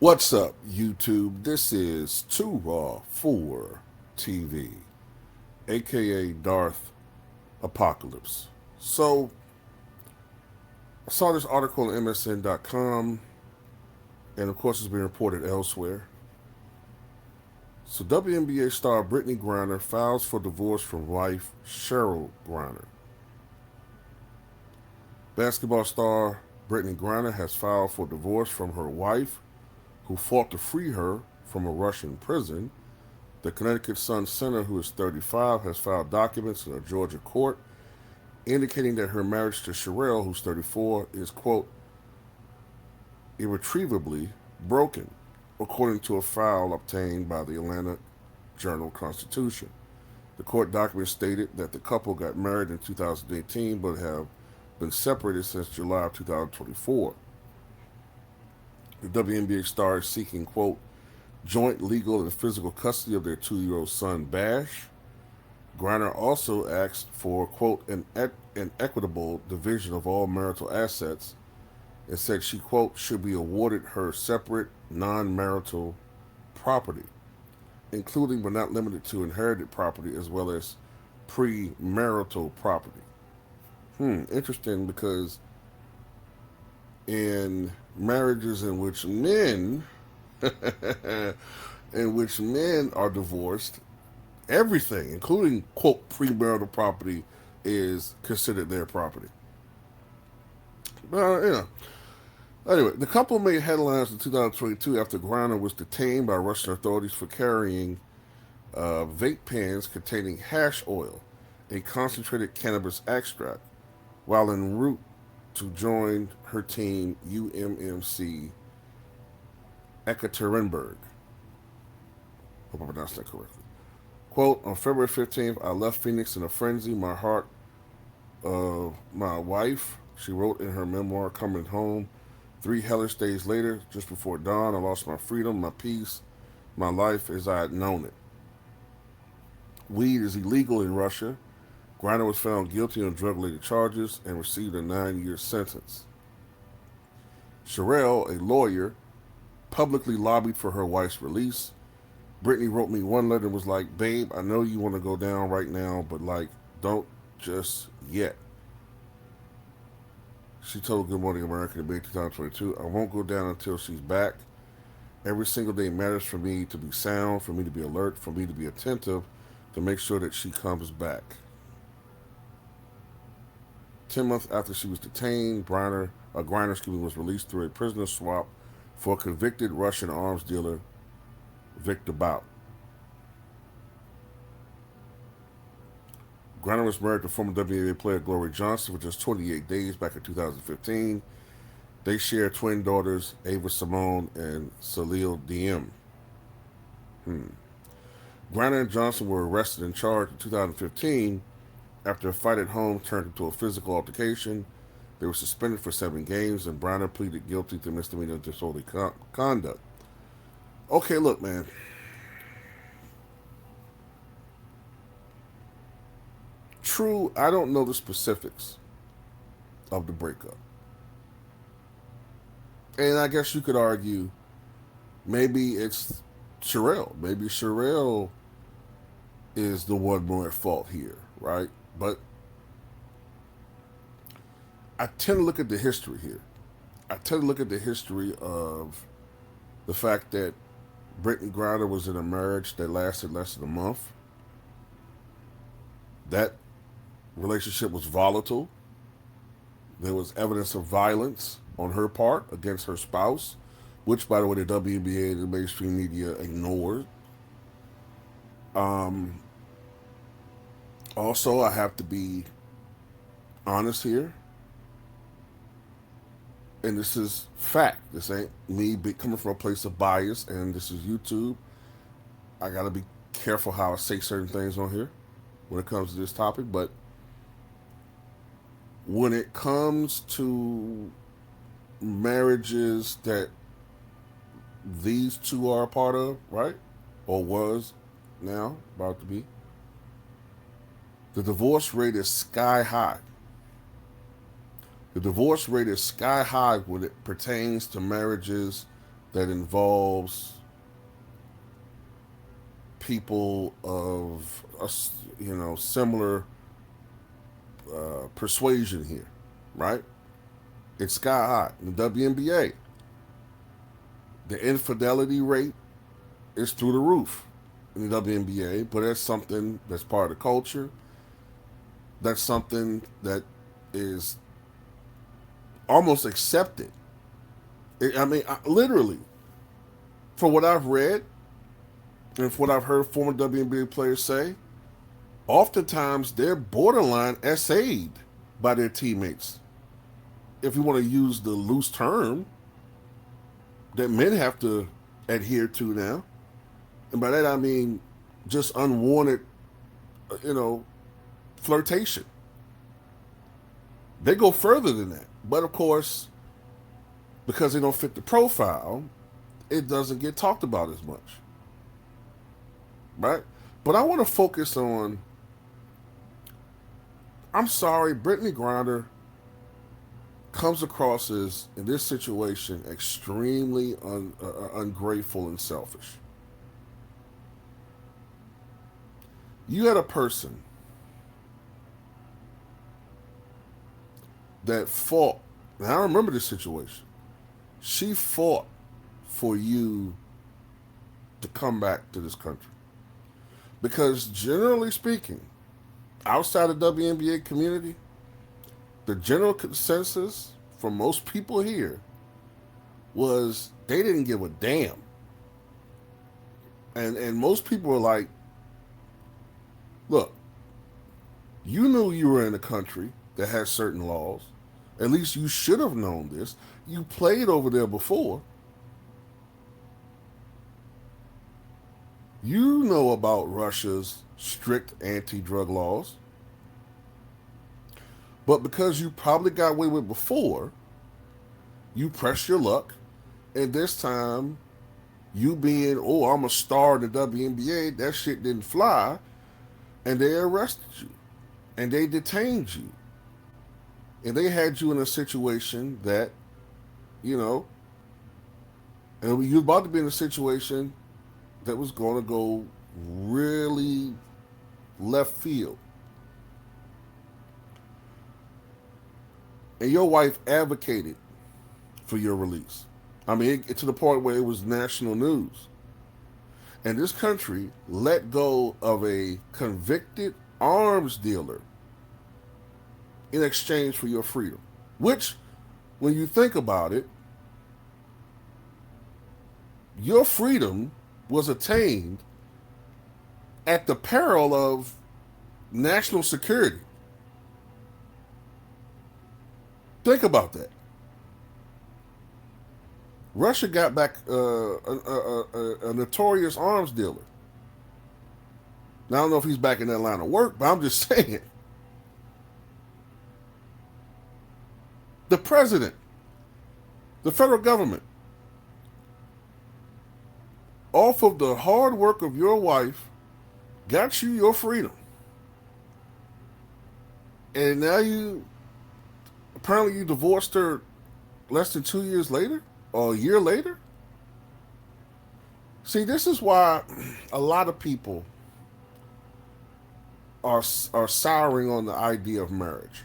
What's up, YouTube? This is Too Raw for TV, aka Darth Apocalypse. So, I saw this article on MSN.com, and of course, it's been reported elsewhere. So, WNBA star Brittney Griner files for divorce from wife Cheryl Griner. Basketball star Brittney Griner has filed for divorce from her wife, who fought to free her from a Russian prison. The Connecticut Sun Center, who is 35, has filed documents in a Georgia court indicating that her marriage to Sherelle, who's 34, is, quote, irretrievably broken, according to a file obtained by the Atlanta Journal Constitution. The court document stated that the couple got married in 2018 but have been separated since July of 2024. The WNBA star is seeking, quote, joint legal and physical custody of their 2-year-old son, Bash. Griner also asked for, quote, an equitable division of all marital assets and said she, quote, should be awarded her separate non-marital property, including but not limited to inherited property as well as premarital property. Interesting, because in marriages in which men are divorced, everything, including, quote, premarital property, is considered their property. Well, Anyway, the couple made headlines in 2022 after Griner was detained by Russian authorities for carrying vape pens containing hash oil, a concentrated cannabis extract, while en route to join her team UMMC Ekaterinburg. Hope I pronounced that correctly. Quote, on February 15th, I left Phoenix in a frenzy. My heart of my wife, she wrote in her memoir, Coming Home. 3 hellish days later, just before dawn, I lost my freedom, my peace, my life as I had known it. Weed is illegal in Russia. Griner was found guilty on drug-related charges and received a 9-year sentence. Sherelle, a lawyer, publicly lobbied for her wife's release. Brittney wrote me one letter and was like, babe, I know you want to go down right now, but like, don't just yet. She told Good Morning America in May 2022, I won't go down until she's back. Every single day matters for me to be sound, for me to be alert, for me to be attentive, to make sure that she comes back. 10 months after she was detained, Griner was released through a prisoner swap for convicted Russian arms dealer Victor Bout. Griner was married to former WNBA player Gloria Johnson for just 28 days back in 2015. They share twin daughters, Ava Simone and Salil Diem. Griner and Johnson were arrested and charged in 2015 after a fight at home turned into a physical altercation. They were suspended for 7 games, and Griner pleaded guilty to misdemeanor disorderly conduct. Okay, look, man. True, I don't know the specifics of the breakup. And I guess you could argue maybe it's Sherelle. Maybe Sherelle is the one more at fault here, right? But I tend to look at the history here. I tend to look at the history of the fact that Brittney Griner was in a marriage that lasted less than a month. That relationship was volatile. There was evidence of violence on her part against her spouse, which, by the way, the WNBA and the mainstream media ignored. Also, I have to be honest here, and this is fact. This ain't me coming from a place of bias, and this is YouTube. I gotta be careful how I say certain things on here when it comes to this topic, but when it comes to marriages that these two are a part of, right? Or was now about to be, the divorce rate is sky high. The divorce rate is sky high when it pertains to marriages that involves people of similar persuasion here, right? It's sky high in the WNBA. The infidelity rate is through the roof in the WNBA, but that's something that's part of the culture. That's something that is almost accepted. Literally, from what I've read and from what I've heard former WNBA players say, oftentimes they're borderline essayed by their teammates. If you want to use the loose term that men have to adhere to now, and by that I mean just unwanted, you know, flirtation. They go further than that. But of course, because they don't fit the profile, it doesn't get talked about as much. Right? But I want to focus on, I'm sorry, Brittney Griner comes across as, in this situation, extremely ungrateful and selfish. You had a person that fought, and I remember this situation. She fought for you to come back to this country. Because generally speaking, outside the WNBA community, the general consensus for most people here was they didn't give a damn. And most people were like, look, you knew you were in a country that has certain laws. At least you should have known this. You played over there before. You know about Russia's strict anti-drug laws. But because you probably got away with it before, you press your luck. And this time, you being, oh, I'm a star in the WNBA, that shit didn't fly. And they arrested you. And they detained you. And they had you in a situation that, and you're about to be in a situation that was going to go really left field. And your wife advocated for your release. To the point where it was national news. And this country let go of a convicted arms dealer in exchange for your freedom. Which, when you think about it, your freedom was attained at the peril of national security. Think about that. Russia got back a notorious arms dealer. Now, I don't know if he's back in that line of work, but I'm just saying. The president, the federal government, off of the hard work of your wife, got you your freedom. And now apparently you divorced her less than 2 years later or a year later. See, this is why a lot of people are souring on the idea of marriage.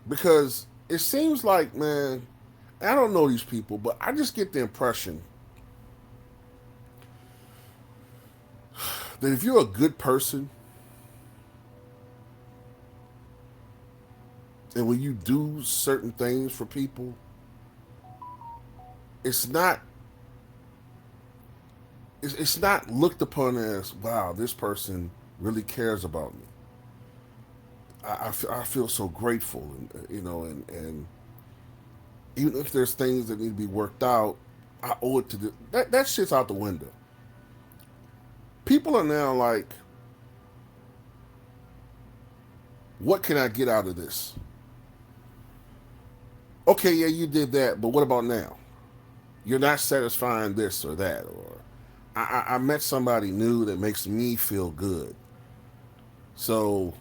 Because it seems like, man, I don't know these people, but I just get the impression that if you're a good person, and when you do certain things for people, it's not looked upon as, wow, this person really cares about me. I feel so grateful, and even if there's things that need to be worked out, I owe it to that shit's out the window. People are now like, what can I get out of this? Okay, yeah, you did that, but what about now? You're not satisfying this or that, or I met somebody new that makes me feel good. So,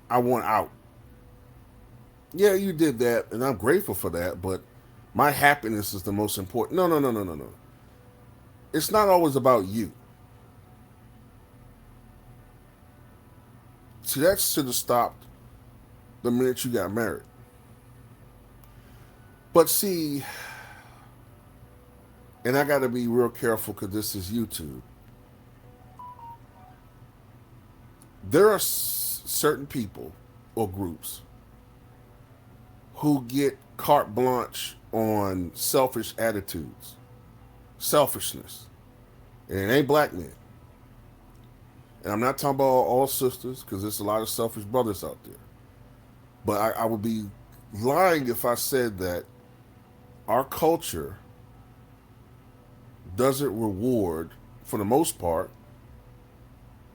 I want out. Yeah, you did that, and I'm grateful for that, but my happiness is the most important. No, no, no, no, no, no. It's not always about you. See, that should have stopped the minute you got married. But see, and I got to be real careful because this is YouTube. There are certain people or groups who get carte blanche on selfish attitudes, selfishness, and it ain't black men. And I'm not talking about all sisters because there's a lot of selfish brothers out there. But I would be lying if I said that our culture doesn't reward, for the most part,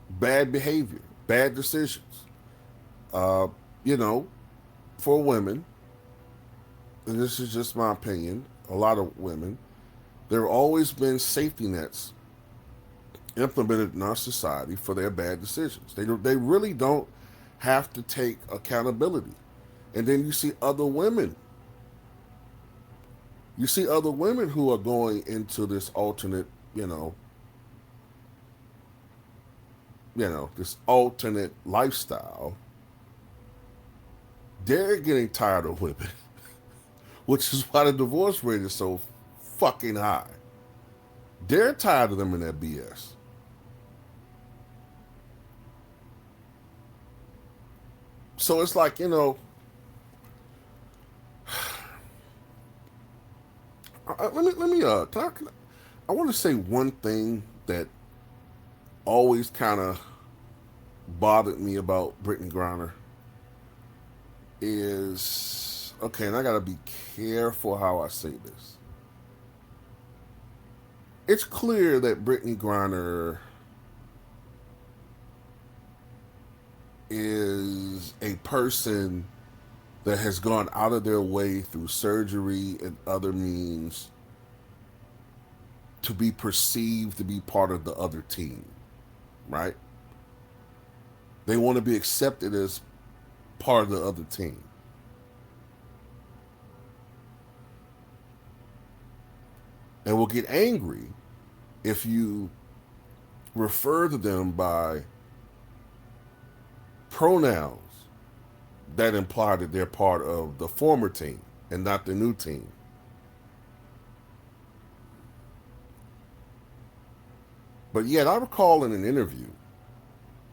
bad behavior, bad decisions. Uh, you know, for women, and this is just my opinion, a lot of women, there have always been safety nets implemented in our society for their bad decisions. They really don't have to take accountability. And then you see other women. You see other women who are going into this alternate, this alternate lifestyle. They're getting tired of women, which is why the divorce rate is so fucking high. They're tired of them in that BS. So it's like, I want to say one thing that always kind of bothered me about Brittney Griner is, okay, and I got to be careful how I say this. It's clear that Brittney Griner is a person that has gone out of their way through surgery and other means to be perceived to be part of the other team, right? They want to be accepted as part of the other team. And will get angry if you refer to them by pronouns that imply that they're part of the former team and not the new team. But yet, I recall in an interview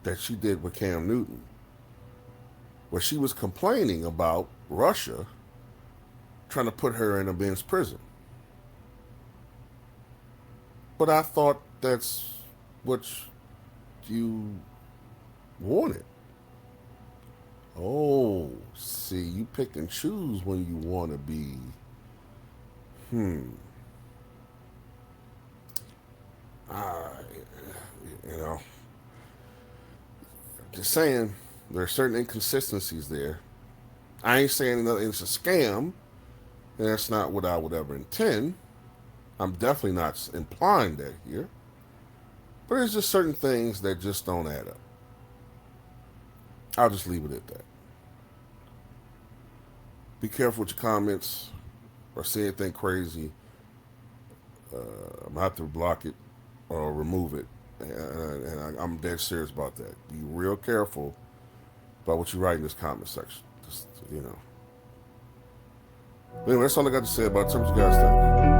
that she did with Cam Newton where she was complaining about Russia trying to put her in a men's prison. But I thought that's what you wanted. Oh, see, you pick and choose when you want to be. Hmm. Uh, you know, just saying, there are certain inconsistencies there. I ain't saying that it's a scam, and that's not what I would ever intend. I'm definitely not implying that here. But there's just certain things that just don't add up. I'll just leave it at that. Be careful with your comments or say anything crazy. I'm going to have to block it or remove it. And I'm dead serious about that. Be real careful about what you write in this comment section. Just. Anyway, that's all I got to say about it. What you guys think?